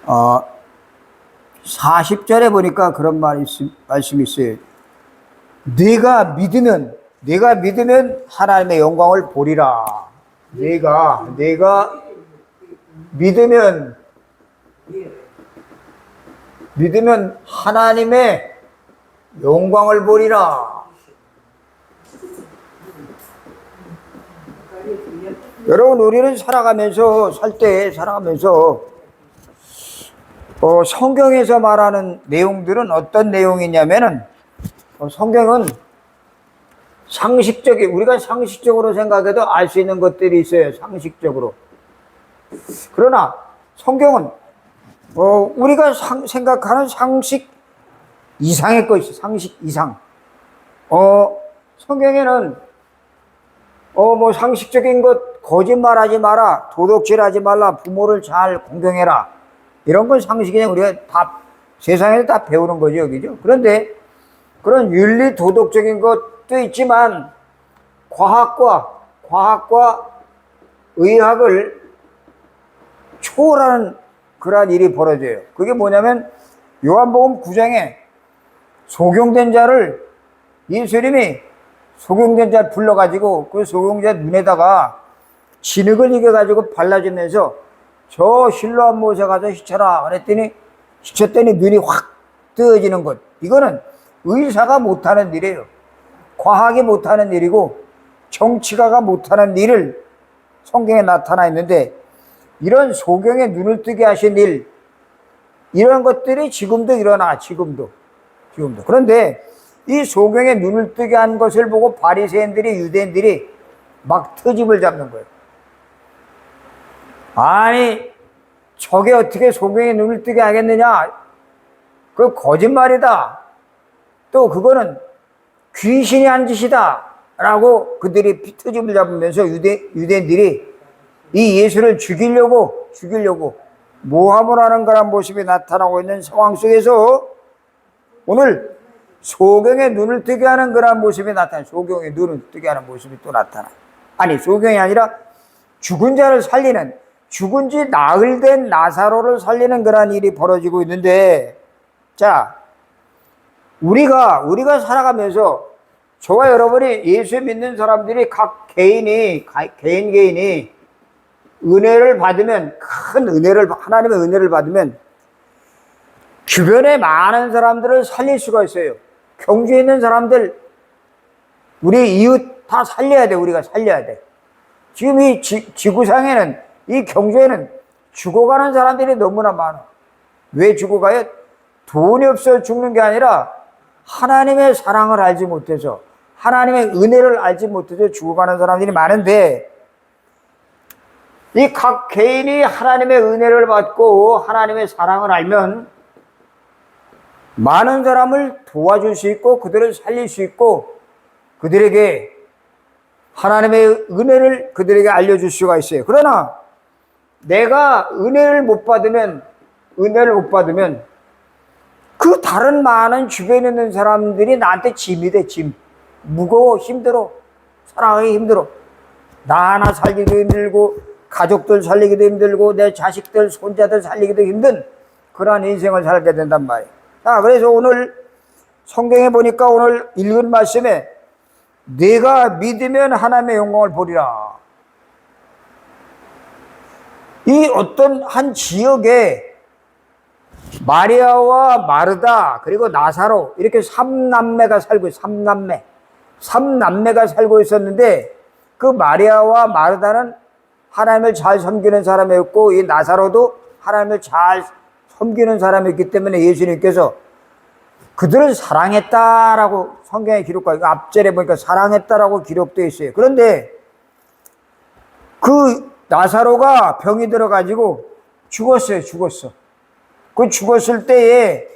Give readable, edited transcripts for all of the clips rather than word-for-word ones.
어, 40절에 보니까 그런 말씀이 있어요. 내가 믿으면 하나님의 영광을 보리라. 내가 믿으면 하나님의 영광을 보리라. 여러분, 우리는 살아가면서 성경에서 말하는 내용들은 어떤 내용이냐면은, 성경은 우리가 상식적으로 생각해도 알 수 있는 것들이 있어요. 상식적으로. 그러나 성경은 우리가 생각하는 상식 이상의 것이 상식 이상. 성경에는 상식적인 것, 거짓말하지 마라, 도둑질하지 말라, 부모를 잘 공경해라, 이런 건 상식이냐, 우리가 다 세상에서 다 배우는 거죠, 그죠? 그런데 그런 윤리 도덕적인 것도 있지만 과학과 의학을 초월하는 그러한 일이 벌어져요. 그게 뭐냐면 요한복음 9장에 소경된 자를 예수님이 소경된 자를 불러가지고 그 소경자 눈에다가 진흙을 이겨가지고 발라주면서 저 실로암 못에 가서 휘쳐라 휘쳤더니 눈이 확 뜨어지는 것. 이거는 의사가 못하는 일이에요. 과학이 못하는 일이고 정치가가 못하는 일을 성경에 나타나 있는데, 이런 소경의 눈을 뜨게 하신 일, 이런 것들이 지금도 일어나. 지금도. 그런데 이 소경의 눈을 뜨게 한 것을 보고 바리새인들이, 유대인들이 막 트집을 잡는 거예요. 아니, 저게 어떻게 소경의 눈을 뜨게 하겠느냐? 그 거짓말이다. 또 그거는 귀신이 한 짓이다 라고 그들이 트집을 잡으면서 유대인들이 이 예수를 죽이려고 모함을 하는 그런 모습이 나타나고 있는 상황 속에서 오늘 소경의 눈을 뜨게 하는 그런 모습이 나타나요. 소경의 눈을 뜨게 하는 모습이 또 나타나요. 아니, 소경이 아니라 죽은 자를 살리는, 죽은 지 나흘 된 나사로를 살리는 그런 일이 벌어지고 있는데, 자, 우리가 살아가면서 저와 여러분이 예수 믿는 사람들이 각 개인이 은혜를 받으면, 하나님의 은혜를 받으면 주변에 많은 사람들을 살릴 수가 있어요. 경주에 있는 사람들, 우리 이웃 다 살려야 돼. 우리가 살려야 돼. 지금 이 지구상에는, 이 경주에는 죽어가는 사람들이 너무나 많아. 왜 죽어가요? 돈이 없어 죽는 게 아니라 하나님의 사랑을 알지 못해서, 하나님의 은혜를 알지 못해서 죽어가는 사람들이 많은데, 이 각 개인이 하나님의 은혜를 받고 하나님의 사랑을 알면 많은 사람을 도와줄 수 있고 그들을 살릴 수 있고 그들에게 하나님의 은혜를 그들에게 알려줄 수가 있어요. 그러나 내가 은혜를 못 받으면 그 다른 많은 주변에 있는 사람들이 나한테 짐이 돼. 짐. 무거워. 힘들어. 살아가기 힘들어. 나 하나 살기도 힘들고 가족들 살리기도 힘들고 내 자식들, 손자들 살리기도 힘든 그러한 인생을 살게 된단 말이에요. 자, 그래서 오늘 성경에 보니까 오늘 읽은 말씀에 내가 믿으면 하나님의 영광을 보리라. 이 어떤 한 지역에 마리아와 마르다 그리고 나사로 이렇게 삼남매가 살고 있어요. 삼남매가 살고 있었는데 그 마리아와 마르다는 하나님을 잘 섬기는 사람이었고 이 나사로도 하나님을 잘 섬기는 사람이었기 때문에 예수님께서 그들을 사랑했다라고 성경에 기록하고 앞절에 보니까 사랑했다라고 기록되어 있어요. 그런데 그 나사로가 병이 들어가지고 죽었어요. 그 죽었을 때에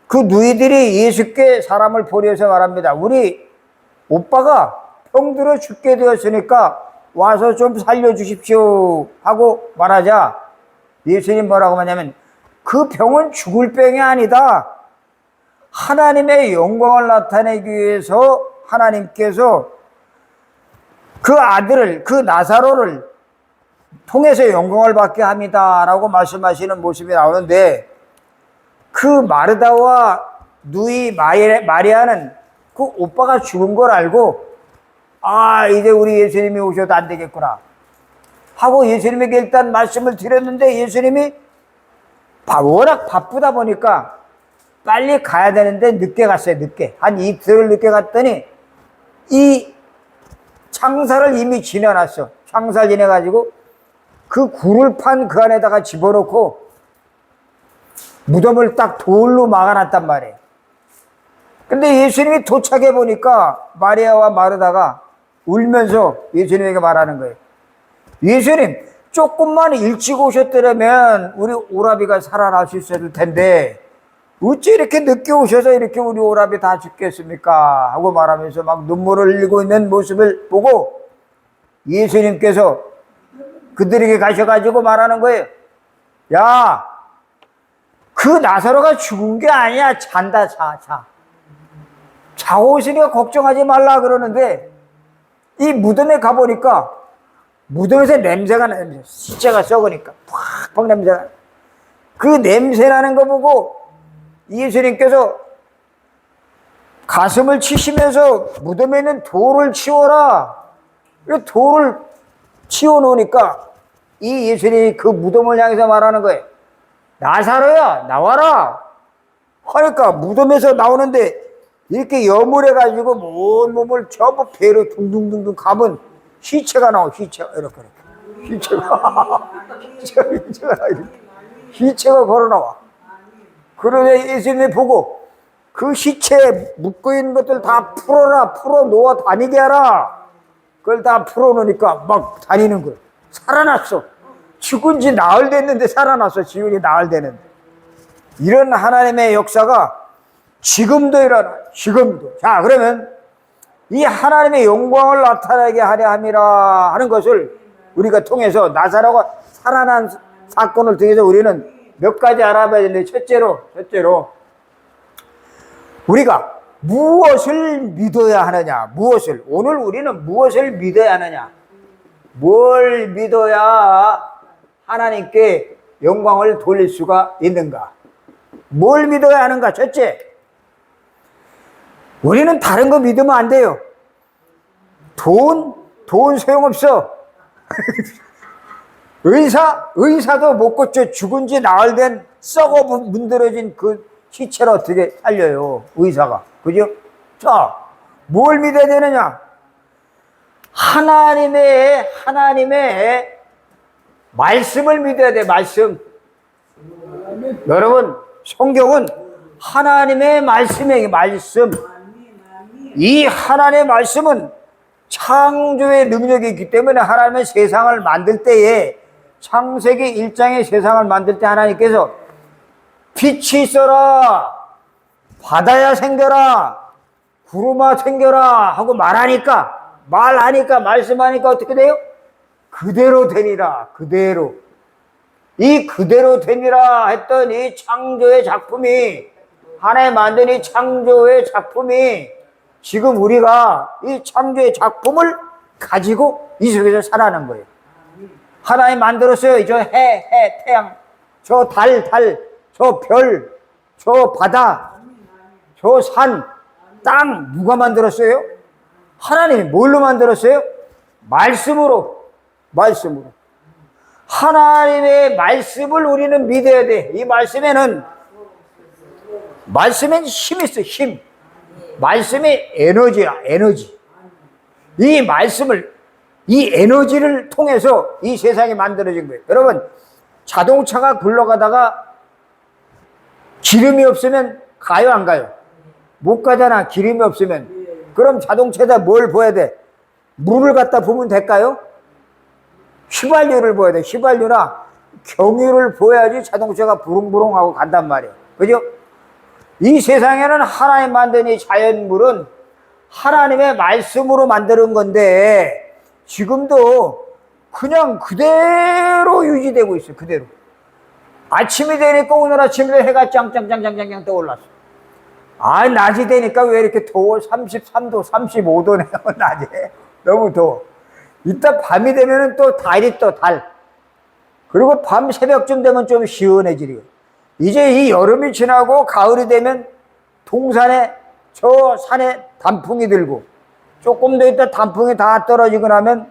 그 누이들이 예수께 사람을 보내서 말합니다. 우리 오빠가 병 들어 죽게 되었으니까 와서 좀 살려주십시오 하고 말하자 예수님 뭐라고 하냐면 그 병은 죽을 병이 아니다. 하나님의 영광을 나타내기 위해서 하나님께서 그 아들을, 그 나사로를 통해서 영광을 받게 합니다 라고 말씀하시는 모습이 나오는데, 그 마르다와 누이 마리아는 그 오빠가 죽은 걸 알고, 아, 이제 우리 예수님이 오셔도 안 되겠구나 하고 예수님에게 일단 말씀을 드렸는데, 예수님이 워낙 바쁘다 보니까 빨리 가야 되는데 늦게 갔어요. 늦게. 한 이틀을 늦게 갔더니 이 창사를 이미 지내놨어. 창사 지내가지고 그 굴을 판 그 안에다가 집어넣고 무덤을 딱 돌로 막아놨단 말이에요. 근데 예수님이 도착해 보니까 마리아와 마르다가 울면서 예수님에게 말하는 거예요. 예수님, 조금만 일찍 오셨더라면 우리 오라비가 살아날 수 있었을 텐데 어찌 이렇게 늦게 오셔서 이렇게 우리 오라비 다 죽겠습니까? 하고 말하면서 막 눈물을 흘리고 있는 모습을 보고 예수님께서 그들에게 가셔가지고 말하는 거예요. 야, 그 나사로가 죽은 게 아니야. 잔다, 자. 자고 있으니까 걱정하지 말라 그러는데, 이 무덤에 가보니까 무덤에서 냄새가 나. 시체가 썩으니까 팍팍 냄새가. 그 냄새 나는 거 보고 예수님께서 가슴을 치시면서 무덤에 있는 돌을 치워라. 돌을 치워놓으니까 이 예수님이 그 무덤을 향해서 말하는 거예요. 나사로야, 나와라. 하니까 무덤에서 나오는데 이렇게 여물해가지고 온 몸을 전부 배로 둥둥둥둥 감은 시체가 나와. 시체가 이렇게 시체가 걸어 나와. 그러자 예수님이 보고 그 시체에 묶어 있는 것들 다 풀어라, 풀어 놓아 다니게 하라. 그걸 다 풀어 놓으니까 막 다니는 거예요. 살아났어. 죽은 지 나흘 됐는데 살아났어. 지금이 나흘 되는데. 이런 하나님의 역사가 지금도 일어나. 지금도. 자, 그러면 이 하나님의 영광을 나타나게 하려 함이라 하는 것을 우리가 통해서 나사로가 살아난 사건을 통해서 우리는 몇 가지 알아봐야 되는데, 첫째로 우리가 무엇을 믿어야 하느냐. 오늘 우리는 무엇을 믿어야 하느냐. 뭘 믿어야 하나님께 영광을 돌릴 수가 있는가. 뭘 믿어야 하는가. 첫째, 우리는 다른 거 믿으면 안 돼요. 돈 소용없어. 의사도 못 고쳐. 죽은 지 나흘 된 썩어 문드러진 그 시체를 어떻게 살려요, 의사가. 그죠? 자, 뭘 믿어야 되느냐? 하나님의 말씀을 믿어야 돼. 말씀. 여러분, 성경은 하나님의 말씀이에요. 말씀. 이 하나님의 말씀은 창조의 능력이 있기 때문에 하나님의 세상을 만들 때에, 창세기 1장의 세상을 만들 때 하나님께서 빛이 있어라, 바다야 생겨라, 구름아 생겨라 하고 말씀하니까 어떻게 돼요? 그대로 되니라. 그대로. 이 그대로 되니라 했던 이 창조의 작품이, 하나님 만든 이 창조의 작품이 지금 우리가 이 창조의 작품을 가지고 이 속에서 살아가는 거예요. 하나님 만들었어요. 저 해, 태양, 저 달, 저 별, 저 바다, 저 산, 땅. 누가 만들었어요? 하나님이. 뭘로 만들었어요? 말씀으로. 하나님의 말씀을 우리는 믿어야 돼. 이 말씀에는 힘이 있어. 힘. 말씀이 에너지야. 에너지. 이 에너지를 통해서 이 세상이 만들어진 거예요. 여러분, 자동차가 굴러가다가 기름이 없으면 가요, 안 가요? 못 가잖아, 기름이 없으면. 그럼 자동차에다 뭘 부어야 돼? 물을 갖다 부으면 될까요? 휘발유를 부어야 돼. 휘발유나 경유를 부어야지 자동차가 부릉부릉하고 간단 말이에요. 그죠? 이 세상에는 하나님 만든 이 자연물은 하나님의 말씀으로 만드는 건데, 지금도 그냥 그대로 유지되고 있어요. 그대로. 아침이 되니까 오늘 아침에 해가 짱짱짱짱짱짱 떠올랐어. 낮이 되니까 왜 이렇게 더워? 33도, 35도네요, 낮에. 너무 더워. 이따 밤이 되면은 또 달이 달. 그리고 밤 새벽쯤 되면 좀 시원해지려. 이제 이 여름이 지나고 가을이 되면 동산에 저 산에 단풍이 들고 조금 더 있다 단풍이 다 떨어지고 나면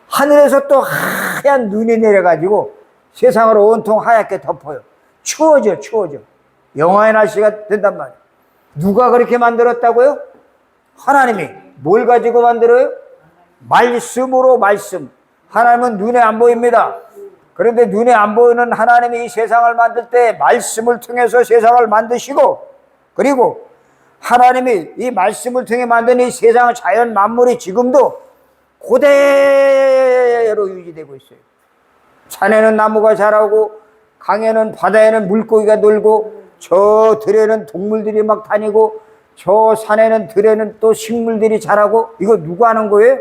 하늘에서 또 하얀 눈이 내려가지고 세상을 온통 하얗게 덮어요. 추워져. 영하의 날씨가 된단 말이에요. 누가 그렇게 만들었다고요? 하나님이. 뭘 가지고 만들어요? 말씀으로. 말씀. 하나님은 눈에 안 보입니다. 그런데 눈에 안 보이는 하나님이 이 세상을 만들 때 말씀을 통해서 세상을 만드시고, 그리고 하나님이 이 말씀을 통해 만든 이 세상 자연 만물이 지금도 그대로 유지되고 있어요. 산에는 나무가 자라고, 강에는 바다에는 물고기가 놀고, 저 들에는 동물들이 막 다니고, 저 산에는 들에는 또 식물들이 자라고. 이거 누가 하는 거예요?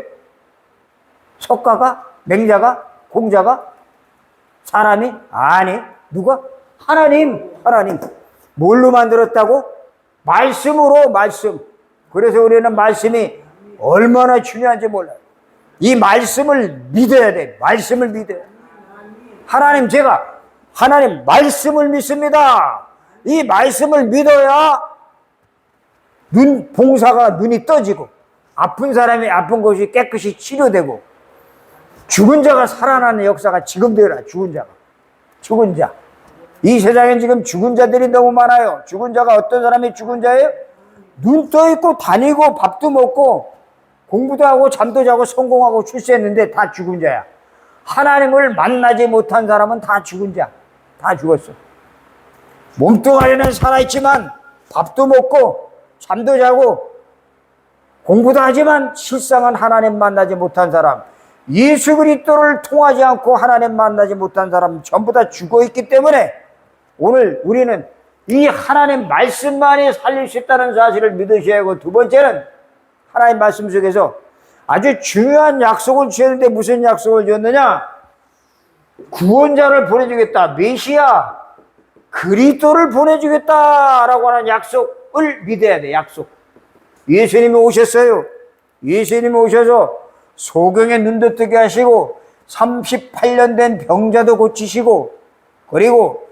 석가가? 맹자가? 공자가? 사람이? 아니. 누가? 하나님. 뭘로 만들었다고? 말씀으로. 말씀. 그래서 우리는 말씀이 얼마나 중요한지 몰라요. 이 말씀을 믿어야 돼. 말씀을 믿어야 돼. 제가 하나님 말씀을 믿습니다. 이 말씀을 믿어야 눈이 떠지고, 아픈 사람이 아픈 곳이 깨끗이 치료되고, 죽은 자가 살아나는 역사가 지금도 일어나. 죽은 자. 이 세상엔 지금 죽은 자들이 너무 많아요. 죽은 자가 어떤 사람이 죽은 자예요? 눈 떠 있고 다니고 밥도 먹고 공부도 하고 잠도 자고 성공하고 출세했는데 다 죽은 자야. 하나님을 만나지 못한 사람은 다 죽은 자. 다 죽었어. 몸뚱아리는 살아있지만 밥도 먹고 잠도 자고 공부도 하지만 실상은 하나님 만나지 못한 사람, 예수 그리스도를 통하지 않고 하나님 만나지 못한 사람 전부 다 죽어있기 때문에 오늘 우리는 이 하나님 말씀만이 살릴 수 있다는 사실을 믿으셔야 하고, 두 번째는 하나님 말씀 속에서 아주 중요한 약속을 주셨는데 무슨 약속을 줬느냐? 구원자를 보내주겠다. 메시아 그리스도를 보내주겠다라고 하는 약속을 믿어야 돼. 약속. 예수님이 오셨어요. 예수님이 오셔서 소경의 눈도 뜨게 하시고 38년 된 병자도 고치시고, 그리고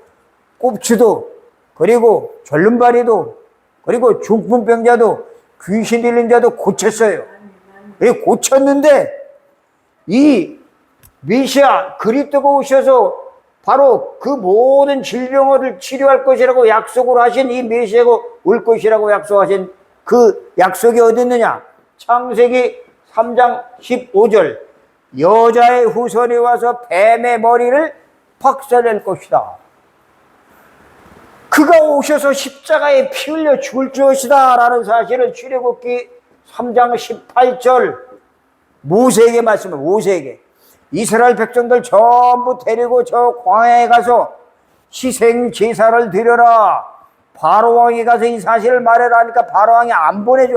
꼽추도, 그리고 절름발이도, 그리고 중풍병자도, 귀신 들린 자도 고쳤어요. 고쳤는데 이 메시아 그리스도가 오셔서 바로 그 모든 질병을 치료할 것이라고 약속을 하신 이 메시아가 올 것이라고 약속하신 그 약속이 어디 있느냐? 창세기 3장 15절. 여자의 후손이 와서 뱀의 머리를 박살낼 것이다. 그가 오셔서 십자가에 피 흘려 죽을 것이다 라는 사실을 출애굽기 3장 18절 모세에게 말씀을, 모세에게 이스라엘 백성들 전부 데리고 저 광야에 가서 희생 제사를 드려라. 바로왕이 가서 이 사실을 말해라 하니까 바로왕이 안 보내줘.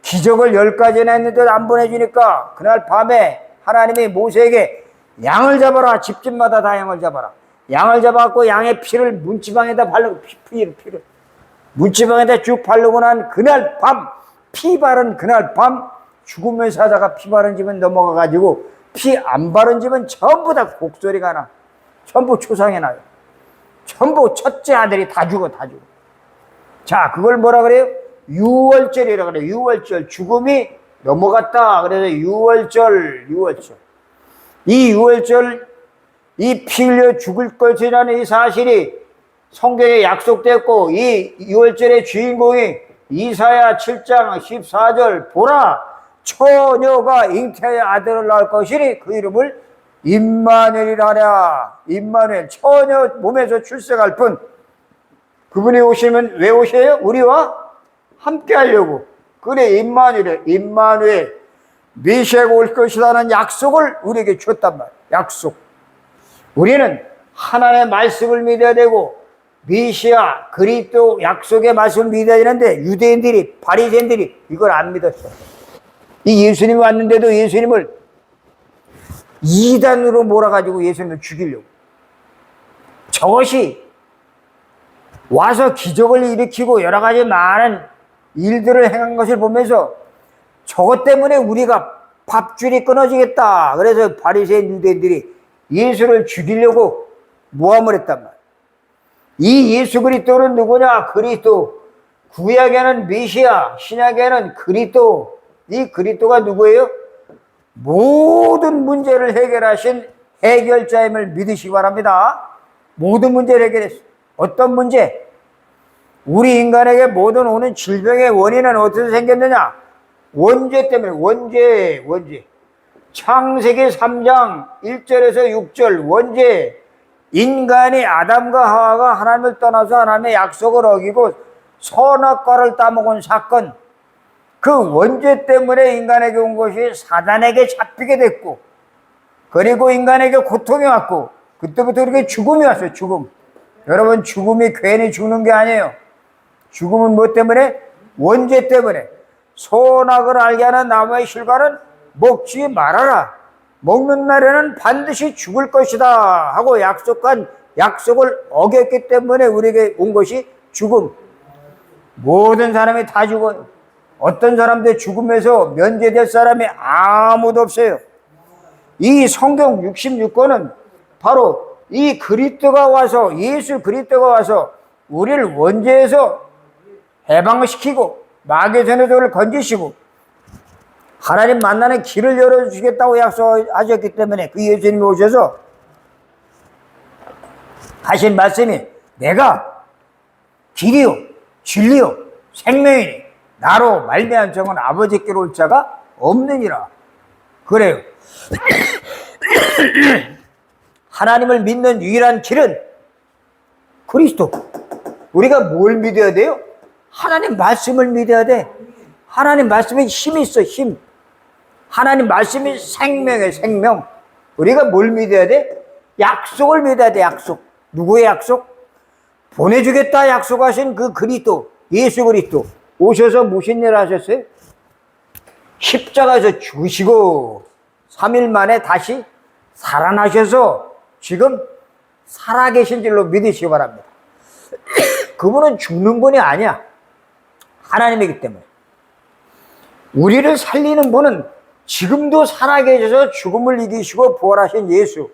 기적을 10가지나 했는데 안 보내주니까 그날 밤에 하나님이 모세에게 양을 잡아라. 집집마다 다 양을 잡아라. 양을 잡아갖고 양의 피를 문지방에다 바르고, 피를 문지방에다 쭉 바르고 난 그날 밤, 피 바른 그날 밤, 죽으면 사자가 피 바른 집은 넘어가가지고 피 안 바른 집은 전부 다 곡소리가 나. 전부 초상해 나요. 전부 첫째 아들이 다 죽어. 자, 그걸 뭐라 그래요? 유월절이라 그래요. 유월절. 죽음이 넘어갔다. 그래서 유월절. 이 유월절, 이 피 흘려 죽을 것이라는 이 사실이 성경에 약속됐고, 이 유월절의 주인공이 이사야 7장 14절 보라 처녀가 잉태의 아들을 낳을 것이니 그 이름을 임마누엘이라 하랴. 임마누엘, 처녀 몸에서 출생할 뿐. 그분이 오시면 왜 오셔요? 우리와 함께 하려고. 그래, 임마누엘 메시아가 올 것이라는 약속을 우리에게 줬단 말이야. 약속. 우리는 하나님의 말씀을 믿어야 되고 메시아 그리스도 약속의 말씀을 믿어야 되는데 유대인들이, 바리새인들이 이걸 안 믿었어. 이 예수님이 왔는데도 예수님을 이단으로 몰아가지고 예수님을 죽이려고. 저것이 와서 기적을 일으키고 여러 가지 많은 일들을 행한 것을 보면서 저것 때문에 우리가 밥줄이 끊어지겠다. 그래서 바리새인 유대인들이 예수를 죽이려고 모함을 했단 말이에요. 이 예수 그리스도는 누구냐? 그리스도. 구약에는 메시아, 신약에는 그리스도. 이 그리스도가 누구예요? 모든 문제를 해결하신 해결자임을 믿으시기 바랍니다. 모든 문제를 해결했어요. 어떤 문제? 우리 인간에게 모든 오는 질병의 원인은 어디서 생겼느냐? 원죄 때문에. 원죄. 창세기 3장 1절에서 6절 원죄. 인간이 아담과 하와가 하나님을 떠나서 하나님의 약속을 어기고 선악과를 따먹은 사건. 그 원죄 때문에 인간에게 온 것이 사단에게 잡히게 됐고, 그리고 인간에게 고통이 왔고, 그때부터 이렇게 죽음이 왔어요. 죽음. 여러분, 죽음이 괜히 죽는 게 아니에요. 죽음은 뭐 때문에? 원죄 때문에. 선악을 알게 하는 나무의 실과는 먹지 말아라. 먹는 날에는 반드시 죽을 것이다 하고 약속한 약속을 어겼기 때문에 우리에게 온 것이 죽음. 모든 사람이 다 죽어요. 어떤 사람들 죽음에서 면제될 사람이 아무도 없어요. 이 성경 66권은 바로 이 그리스도가 와서, 예수 그리스도가 와서 우리를 원죄에서 해방시키고 마귀의 전도를 건지시고 하나님 만나는 길을 열어주시겠다고 약속하셨기 때문에 그 예수님이 오셔서 하신 말씀이 내가 길이요 진리요 생명이니 나로 말미암은 정은 아버지께로 올 자가 없느니라. 그래요. 하나님을 믿는 유일한 길은 그리스도. 우리가 뭘 믿어야 돼요? 하나님 말씀을 믿어야 돼. 하나님 말씀에 힘이 있어. 힘. 하나님 말씀이 생명이에요. 생명. 우리가 뭘 믿어야 돼? 약속을 믿어야 돼. 약속. 누구의 약속? 보내주겠다 약속하신 그 그리스도, 예수 그리스도 오셔서 무슨 일을 하셨어요? 십자가에서 죽으시고 3일 만에 다시 살아나셔서 지금 살아계신 줄로 믿으시기 바랍니다. 그분은 죽는 분이 아니야. 하나님이기 때문에. 우리를 살리는 분은 지금도 살아계셔서 죽음을 이기시고 부활하신 예수,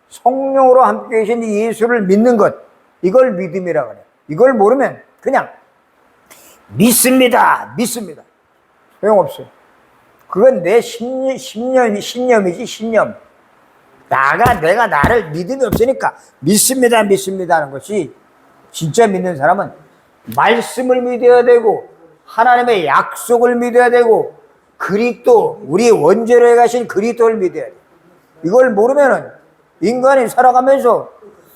성령으로 함께 계신 이 예수를 믿는 것, 이걸 믿음이라고 그래요. 이걸 모르면 그냥 믿습니다. 소용없어요. 그건 내 신념이지, 신념. 내가 나를 믿음이 없으니까 믿습니다 하는 것이, 진짜 믿는 사람은 말씀을 믿어야 되고 하나님의 약속을 믿어야 되고 그리스도, 우리의 원죄로 해가신 그리스도를 믿어야 돼. 이걸 모르면은 인간이 살아가면서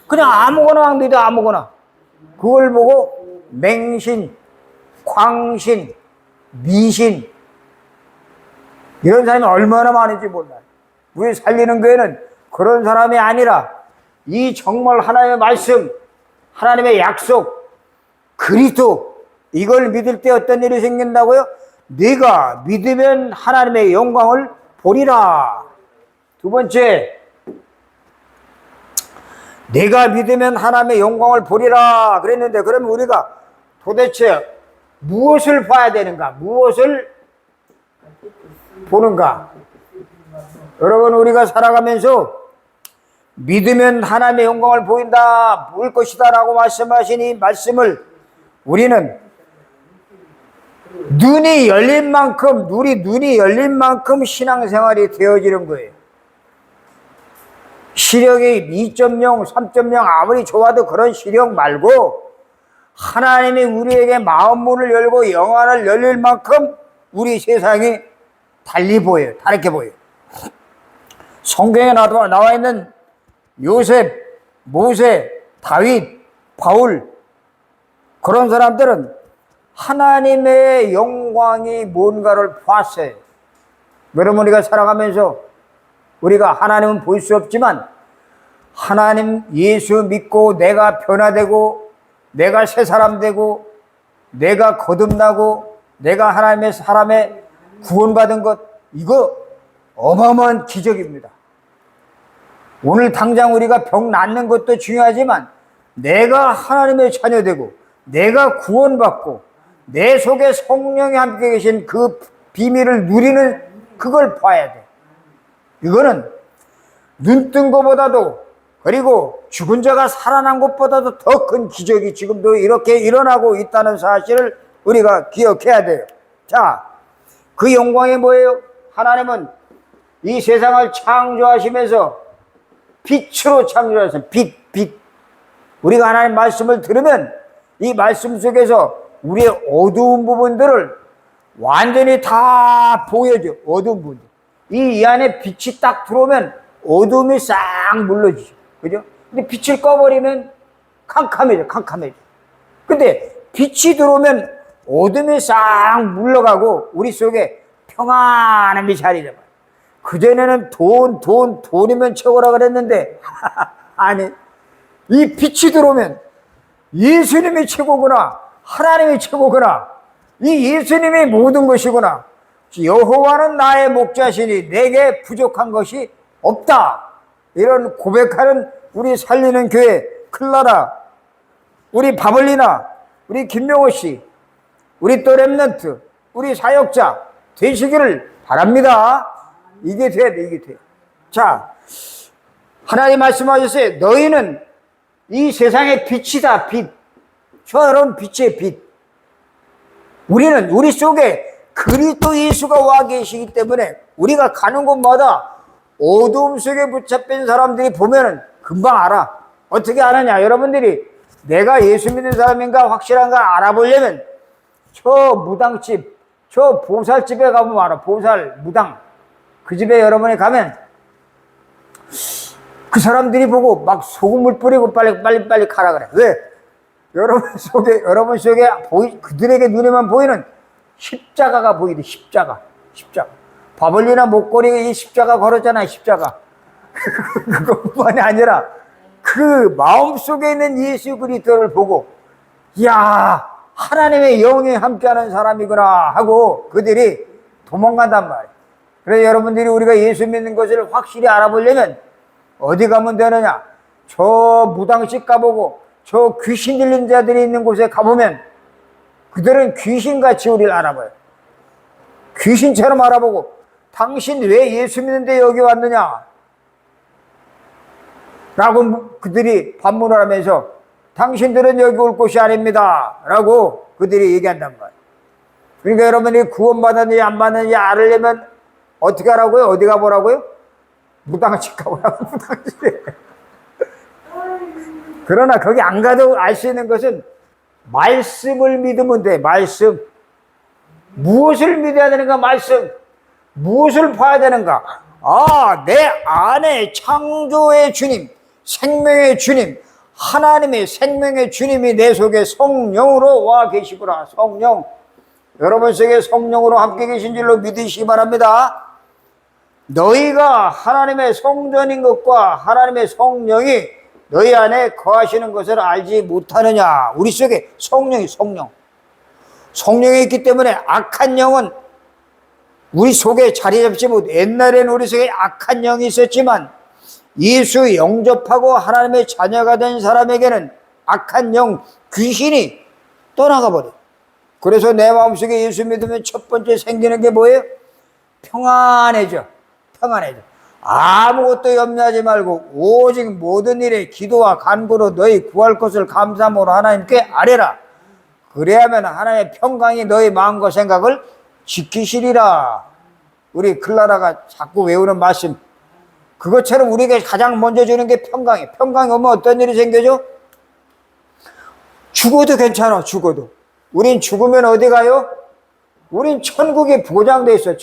그냥 아무거나 막 믿어. 아무거나. 그걸 보고 맹신, 광신, 미신, 이런 사람이 얼마나 많은지 몰라요. 우리 살리는 교회는 그런 사람이 아니라 이 정말 하나님의 말씀, 하나님의 약속, 그리스도, 이걸 믿을 때 어떤 일이 생긴다고요? 네가 믿으면 하나님의 영광을 보리라. 두 번째, 내가 믿으면 하나님의 영광을 보리라 그랬는데, 그러면 우리가 도대체 무엇을 봐야 되는가? 무엇을 보는가? 여러분, 우리가 살아가면서 믿으면 하나님의 영광을 보인다, 볼 것이다 라고 말씀하신 이 말씀을 우리는 눈이 열린 만큼, 우리 눈이 열린 만큼 신앙생활이 되어지는 거예요. 시력이 2.0, 3.0 아무리 좋아도 그런 시력 말고 하나님이 우리에게 마음 문을 열고 영안을 열릴 만큼 우리 세상이 달리 보여요. 다르게 보여요. 성경에 나와 있는 요셉, 모세, 다윗, 바울, 그런 사람들은 하나님의 영광이 뭔가를 봤어요. 여러분, 우리가 살아가면서 우리가 하나님은 볼 수 없지만 하나님 예수 믿고 내가 변화되고 내가 새 사람 되고 내가 거듭나고 내가 하나님의 사람의 구원받은 것, 이거 어마어마한 기적입니다. 오늘 당장 우리가 병 낫는 것도 중요하지만 내가 하나님의 자녀 되고 내가 구원받고 내 속에 성령이 함께 계신 그 비밀을 누리는, 그걸 봐야 돼. 이거는 눈 뜬 것보다도, 그리고 죽은 자가 살아난 것보다도 더 큰 기적이 지금도 이렇게 일어나고 있다는 사실을 우리가 기억해야 돼요. 자, 그 영광이 뭐예요? 하나님은 이 세상을 창조하시면서 빛으로 창조하셨어요. 빛. 우리가 하나님 말씀을 들으면 이 말씀 속에서 우리의 어두운 부분들을 완전히 다 보여줘. 어두운 부분들. 이 안에 빛이 딱 들어오면 어둠이 싹 물러지죠. 그죠? 근데 빛을 꺼버리면 캄캄해져. 근데 빛이 들어오면 어둠이 싹 물러가고 우리 속에 평안함이 자리 잡아요. 그전에는 돈이면 최고라 그랬는데, 아니, 이 빛이 들어오면 예수님이 최고구나, 하나님이 최고구나, 이 예수님이 모든 것이구나, 여호와는 나의 목자시니 내게 부족한 것이 없다. 이런 고백하는 우리 살리는 교회 클라라, 우리 바벌리나, 우리 김명호 씨, 우리 또 렘넌트, 우리 사역자 되시기를 바랍니다. 이게 돼야 돼, 이게 돼. 자, 하나님 말씀하셨어요. 너희는 이 세상의 빛이다, 빛. 저런 빛의 빛. 우리는 우리 속에 그리스도 예수가 와 계시기 때문에 우리가 가는 곳마다 어두움 속에 붙잡힌 사람들이 보면은 금방 알아. 어떻게 아느냐? 여러분들이 내가 예수 믿는 사람인가 확실한가 알아보려면 저 무당집, 저 보살집에 가보면 알아. 보살, 무당. 그 집에 여러분이 가면 그 사람들이 보고 막 소금을 뿌리고 빨리 가라 그래. 왜? 여러분 속에 그들에게 눈에만 보이는 십자가가 보이대. 십자가. 바벌리나 목걸이에 이 십자가 걸었잖아. 십자가. 그것만이 아니라 그 마음속에 있는 예수 그리스도를 보고, 이야, 하나님의 영이 함께하는 사람이구나 하고 그들이 도망간단 말이에요. 그래서 여러분들이 우리가 예수 믿는 것을 확실히 알아보려면 어디 가면 되느냐? 저 무당식 가보고 저 귀신 들린 자들이 있는 곳에 가보면 그들은 귀신같이 우리를 알아봐요. 귀신처럼 알아보고, 당신 왜 예수 믿는데 여기 왔느냐? 라고 그들이 반문을 하면서 당신들은 여기 올 곳이 아닙니다. 라고 그들이 얘기한단 말이에요. 그러니까 여러분이 구원받았는지 안 받았는지 알으려면 어떻게 하라고요? 어디 가보라고요? 무당집 가보라고. 무당집에. 그러나 거기 안 가도 알 수 있는 것은 말씀을 믿으면 돼. 말씀. 무엇을 믿어야 되는가? 말씀. 무엇을 봐야 되는가? 내 안에 창조의 주님, 생명의 주님, 하나님의 생명의 주님이 내 속에 성령으로 와 계시구나. 성령. 여러분 속에 성령으로 함께 계신 줄로 믿으시기 바랍니다. 너희가 하나님의 성전인 것과 하나님의 성령이 너희 안에 거하시는 것을 알지 못하느냐. 우리 속에 성령이 성령이 있기 때문에 악한 영은 우리 속에 자리 잡지 못. 옛날에는 우리 속에 악한 영이 있었지만 예수 영접하고 하나님의 자녀가 된 사람에게는 악한 영, 귀신이 떠나가 버려. 그래서 내 마음속에 예수 믿으면 첫 번째 생기는 게 뭐예요? 평안해져. 아무것도 염려하지 말고 오직 모든 일에 기도와 간구로 너희 구할 것을 감사함으로 하나님께 아뢰라. 그래야면 하나님의 평강이 너희 마음과 생각을 지키시리라. 우리 클라라가 자꾸 외우는 말씀, 그것처럼 우리에게 가장 먼저 주는 게 평강이에요. 평강이 오면 어떤 일이 생겨져? 죽어도 괜찮아. 죽어도. 우린 죽으면 어디 가요? 우린 천국이 보장돼 있어요.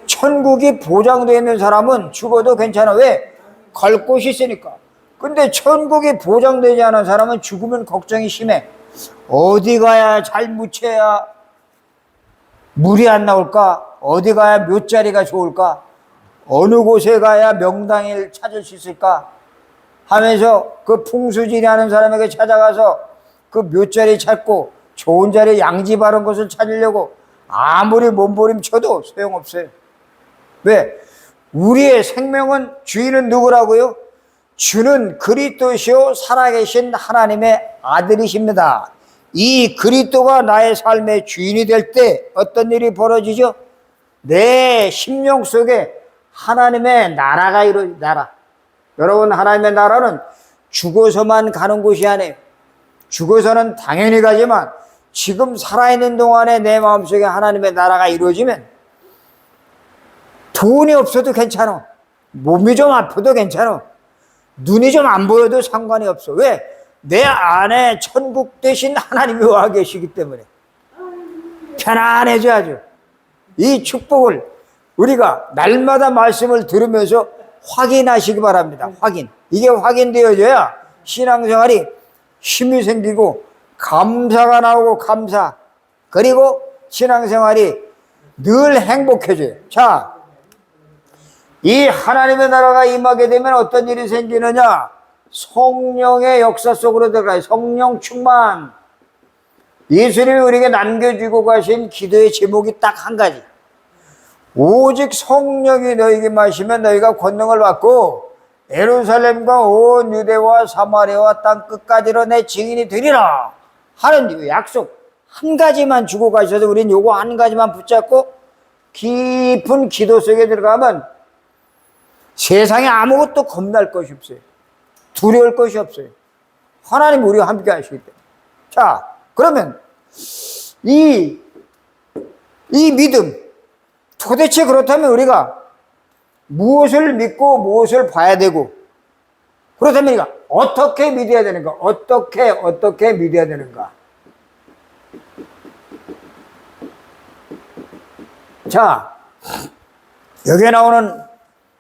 천국이 보장되어 있는 사람은 죽어도 괜찮아. 왜? 갈 곳이 있으니까. 근데 천국이 보장되지 않은 사람은 죽으면 걱정이 심해. 어디 가야 잘 묻혀야 물이 안 나올까? 어디 가야 몇 자리가 좋을까? 어느 곳에 가야 명당을 찾을 수 있을까? 하면서 그 풍수지리 하는 사람에게 찾아가서 그 몇 자리 찾고 좋은 자리 양지바른 곳을 찾으려고 아무리 몸부림쳐도 소용없어요. 왜? 우리의 생명은 주인은 누구라고요? 주는 그리스도시요 살아계신 하나님의 아들이십니다. 이 그리스도가 나의 삶의 주인이 될 때 어떤 일이 벌어지죠? 내 심령 속에 하나님의 나라가 나라. 여러분, 하나님의 나라는 죽어서만 가는 곳이 아니에요. 죽어서는 당연히 가지만 지금 살아있는 동안에 내 마음속에 하나님의 나라가 이루어지면 돈이 없어도 괜찮아. 몸이 좀 아파도 괜찮아. 눈이 좀 안 보여도 상관이 없어. 왜? 내 안에 천국 대신 하나님이 와 계시기 때문에 편안해져야죠. 이 축복을 우리가 날마다 말씀을 들으면서 확인하시기 바랍니다. 확인. 이게 확인되어져야 신앙생활이 힘이 생기고 감사가 나오고 감사. 그리고 신앙생활이 늘 행복해져요. 자, 이 하나님의 나라가 임하게 되면 어떤 일이 생기느냐? 성령의 역사 속으로 들어가요. 성령 충만. 예수님이 우리에게 남겨주고 가신 기도의 제목이 딱 한 가지. 오직 성령이 너희에게 마시면 너희가 권능을 받고 예루살렘과 온 유대와 사마리아와 땅 끝까지로 내 증인이 되리라 하는 약속 한 가지만 주고 가셔서 우린 요거 한 가지만 붙잡고 깊은 기도 속에 들어가면 세상에 아무것도 겁날 것이 없어요. 두려울 것이 없어요. 하나님 우리와 함께 하시기 때문에. 자, 그러면 이 믿음, 도대체 그렇다면 우리가 무엇을 믿고 무엇을 봐야 되고, 그렇다면 우리가 어떻게 믿어야 되는가? 어떻게 믿어야 되는가? 자, 여기에 나오는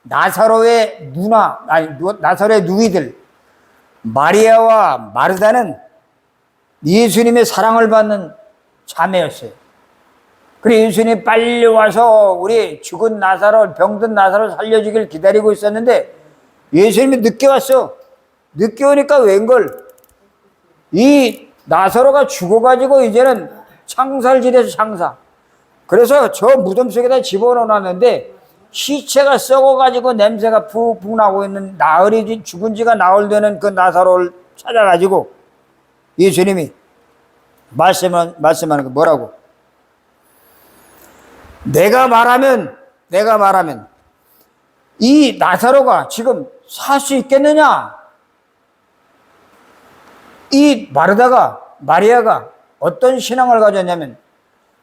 나사로의 나사로의 누이들 마리아와 마르다는 예수님의 사랑을 받는 자매였어요. 그리고 예수님이 빨리 와서 우리 죽은 나사로, 병든 나사로 살려주길 기다리고 있었는데 예수님이 늦게 왔어. 늦게 오니까 웬걸? 이 나사로가 죽어가지고 이제는 창살지대에서 창사. 그래서 저 무덤 속에다 집어넣어놨는데 시체가 썩어가지고 냄새가 푹푹 나고 있는 나흘이 죽은 지가 나흘 되는 그 나사로를 찾아가지고 예수님이 말씀하는 거 뭐라고? 내가 말하면 이 나사로가 지금 살 수 있겠느냐? 이 마리아가 어떤 신앙을 가졌냐면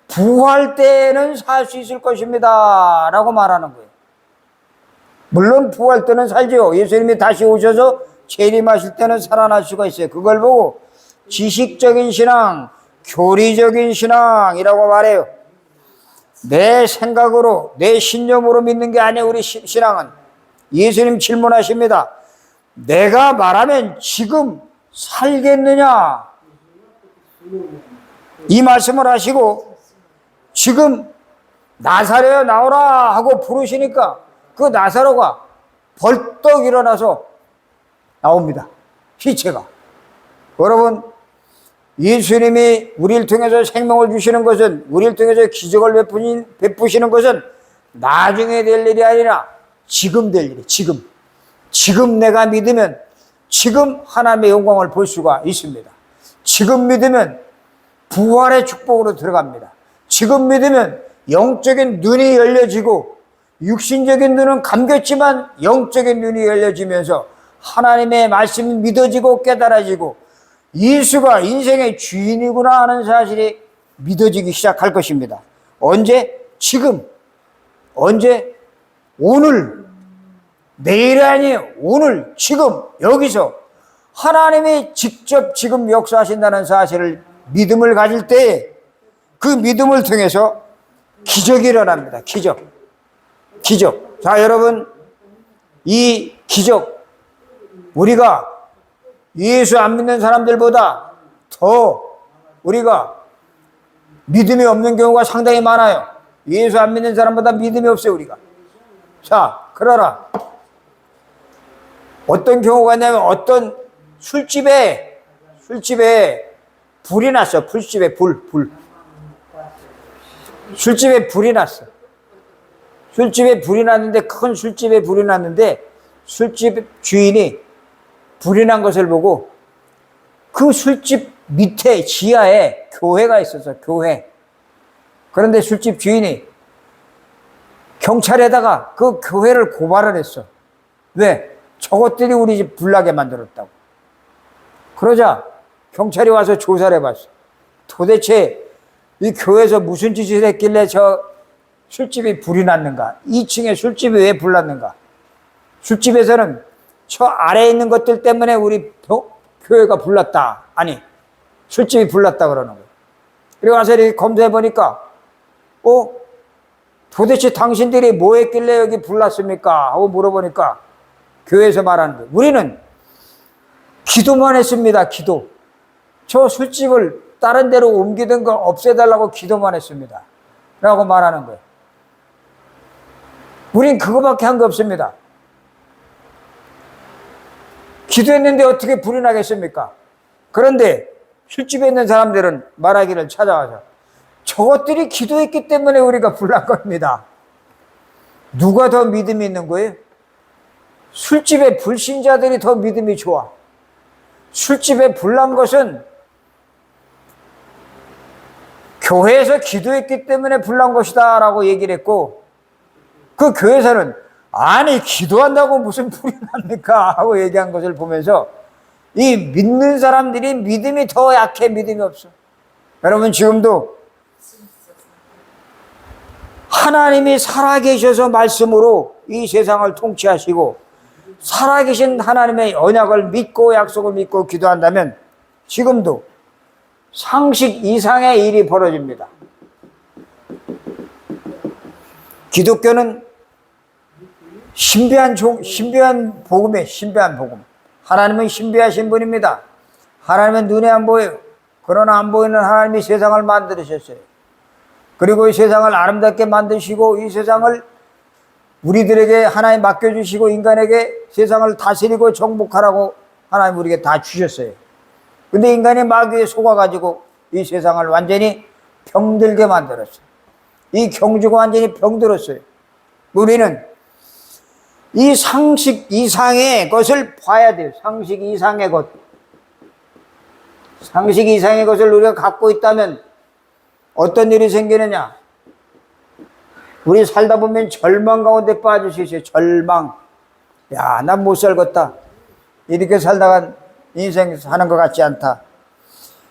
부활 때는 살 수 있을 것입니다 라고 말하는 거예요. 물론 부활 때는 살죠. 예수님이 다시 오셔서 재림하실 때는 살아날 수가 있어요. 그걸 보고 지식적인 신앙, 교리적인 신앙이라고 말해요. 내 생각으로, 내 신념으로 믿는 게 아니에요. 우리 신앙은. 예수님 질문하십니다. 내가 말하면 지금 살겠느냐? 이 말씀을 하시고 지금 나사로야 나오라 하고 부르시니까 그 나사로가 벌떡 일어나서 나옵니다. 시체가. 여러분, 예수님이 우리를 통해서 생명을 주시는 것은, 우리를 통해서 기적을 베푸시는 것은 나중에 될 일이 아니라 지금 될 일이에요. 지금 내가 믿으면 지금 하나님의 영광을 볼 수가 있습니다. 지금 믿으면 부활의 축복으로 들어갑니다. 지금 믿으면 영적인 눈이 열려지고 육신적인 눈은 감겼지만 영적인 눈이 열려지면서 하나님의 말씀이 믿어지고 깨달아지고 예수가 인생의 주인이구나 하는 사실이 믿어지기 시작할 것입니다. 언제? 지금. 언제? 오늘. 내일이 아니에요. 오늘, 지금, 여기서 하나님이 직접 지금 역사하신다는 사실을 믿음을 가질 때 그 믿음을 통해서 기적이 일어납니다. 기적. 자, 여러분, 이 기적, 우리가 예수 안 믿는 사람들보다 더 우리가 믿음이 없는 경우가 상당히 많아요. 예수 안 믿는 사람보다 믿음이 없어요, 우리가. 자, 그러나 어떤 경우가 있냐면 어떤 술집에 불이 났어. 술집에 불이 났어. 술집에 불이 났는데, 큰 술집에 불이 났는데 술집 주인이 불이 난 것을 보고 그 술집 밑에 지하에 교회가 있었어. 교회. 그런데 술집 주인이 경찰에다가 그 교회를 고발을 했어. 왜? 저것들이 우리 집 불나게 만들었다고. 그러자 경찰이 와서 조사를 해봤어. 도대체 이 교회에서 무슨 짓을 했길래 저 술집이 불이 났는가? 2층에 술집이 왜 불났는가? 술집에서는 저 아래에 있는 것들 때문에 우리 교회가 불났다. 아니, 술집이 불났다 그러는 거예요. 그리고 와서 이렇게 검사해보니까, 도대체 당신들이 뭐 했길래 여기 불났습니까? 하고 물어보니까 교회에서 말하는 거예요. 우리는 기도만 했습니다. 기도. 저 술집을 다른 데로 옮기든가 없애달라고 기도만 했습니다. 라고 말하는 거예요. 우린 그거밖에 한 거 없습니다. 기도했는데 어떻게 불이 나겠습니까? 그런데 술집에 있는 사람들은 말하기를 찾아와서 저것들이 기도했기 때문에 우리가 불난 겁니다. 누가 더 믿음이 있는 거예요? 술집에 불신자들이 더 믿음이 좋아. 술집에 불난 것은 교회에서 기도했기 때문에 불난 것이다 라고 얘기를 했고, 그 교회에서는 아니 기도한다고 무슨 불이 납니까 하고 얘기한 것을 보면서 이 믿는 사람들이 믿음이 더 약해. 믿음이 없어. 여러분, 지금도 하나님이 살아계셔서 말씀으로 이 세상을 통치하시고 살아계신 하나님의 언약을 믿고 약속을 믿고 기도한다면 지금도 상식 이상의 일이 벌어집니다. 기독교는 신비한 복음이에요. 신비한 복음. 하나님은 신비하신 분입니다. 하나님은 눈에 안 보여요. 그러나 안 보이는 하나님이 세상을 만드셨어요. 그리고 이 세상을 아름답게 만드시고 이 세상을 우리들에게 하나님 맡겨주시고 인간에게 세상을 다스리고 정복하라고 하나님 우리에게 다 주셨어요. 근데 인간이 마귀에 속아가지고 이 세상을 완전히 병들게 만들었어요. 이 경주가 완전히 병들었어요. 우리는 이 상식 이상의 것을 봐야 돼요. 상식 이상의 것. 상식 이상의 것을 우리가 갖고 있다면 어떤 일이 생기느냐? 우리 살다 보면 절망 가운데 빠질 수 있어요. 절망. 야, 난 못 살겠다. 이렇게 살다가 인생 사는 것 같지 않다.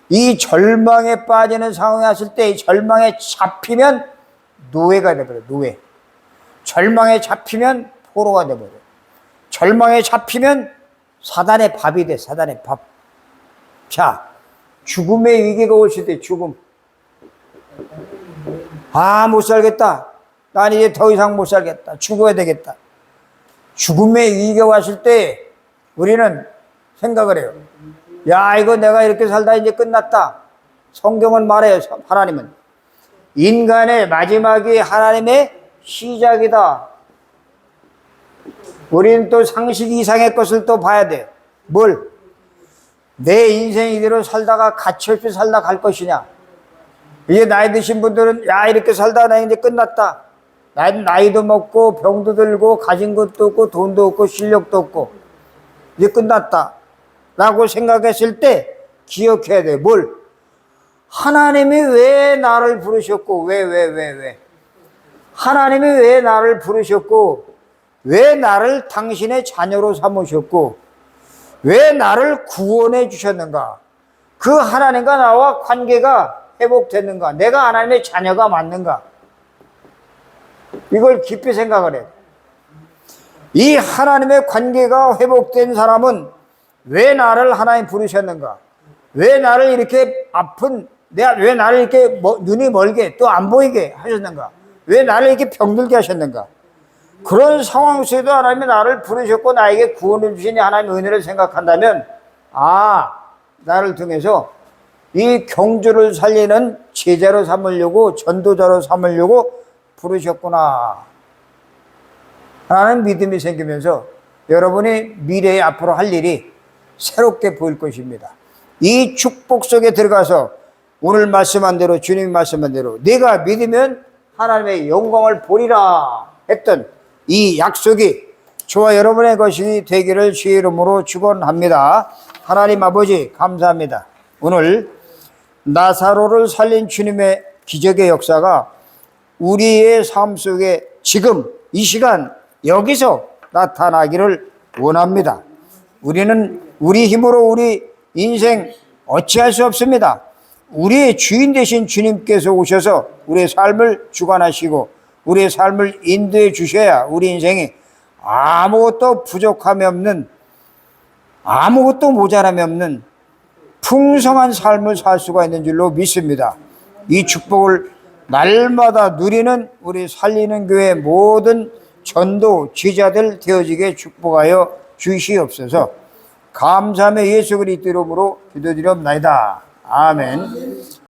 이 절망에 빠지는 상황에 왔을 때 이 절망에 잡히면 노예가 돼버려요. 노예. 절망에 잡히면 포로가 돼버려요. 절망에 잡히면 사단의 밥이 돼. 사단의 밥. 자, 죽음의 위기가 올 수 있대. 죽음. 못 살겠다. 난 이제 더 이상 못 살겠다. 죽어야 되겠다. 죽음의 위기가 왔을 때 우리는 생각을 해요. 야, 이거 내가 이렇게 살다 이제 끝났다. 성경은 말해요. 하나님은 인간의 마지막이 하나님의 시작이다. 우리는 또 상식 이상의 것을 또 봐야 돼요. 뭘? 내 인생 이대로 살다가 가치없이 살다 갈 것이냐. 이제 나이 드신 분들은 야, 이렇게 살다 나 이제 끝났다. 나이도 먹고 병도 들고 가진 것도 없고 돈도 없고 실력도 없고 이제 끝났다 라고 생각했을 때 기억해야 돼. 뭘? 하나님이 왜 나를 부르셨고 왜 하나님이 왜 나를 부르셨고 왜 나를 당신의 자녀로 삼으셨고 왜 나를 구원해 주셨는가? 그 하나님과 나와 관계가 회복됐는가? 내가 하나님의 자녀가 맞는가? 이걸 깊이 생각을 해요. 이 하나님의 관계가 회복된 사람은 왜 나를 하나님 부르셨는가? 왜 나를 이렇게 왜 나를 이렇게 눈이 멀게 또 안 보이게 하셨는가? 왜 나를 이렇게 병들게 하셨는가? 그런 상황 속에도 하나님이 나를 부르셨고 나에게 구원을 주신 하나님의 은혜를 생각한다면 나를 통해서 이 경주를 살리는 제자로 삼으려고 전도자로 삼으려고 부르셨구나 라는 믿음이 생기면서 여러분이 미래에 앞으로 할 일이 새롭게 보일 것입니다. 이 축복 속에 들어가서 오늘 말씀한 대로 주님이 말씀한 대로 네가 믿으면 하나님의 영광을 보리라 했던 이 약속이 저와 여러분의 것이 되기를 주의 이름으로 축원합니다. 하나님 아버지 감사합니다. 오늘 나사로를 살린 주님의 기적의 역사가 우리의 삶 속에 지금 이 시간 여기서 나타나기를 원합니다. 우리는 우리 힘으로 우리 인생 어찌할 수 없습니다. 우리의 주인 되신 주님께서 오셔서 우리의 삶을 주관하시고 우리의 삶을 인도해 주셔야 우리 인생이 아무것도 부족함이 없는, 아무것도 모자람이 없는 풍성한 삶을 살 수가 있는 줄로 믿습니다. 이 축복을 날마다 누리는 우리 살리는 교회 모든 전도 지자들 되어지게 축복하여 주시옵소서. 감사함의 예수 그리스도 이름으로 기도드리옵나이다. 아멘.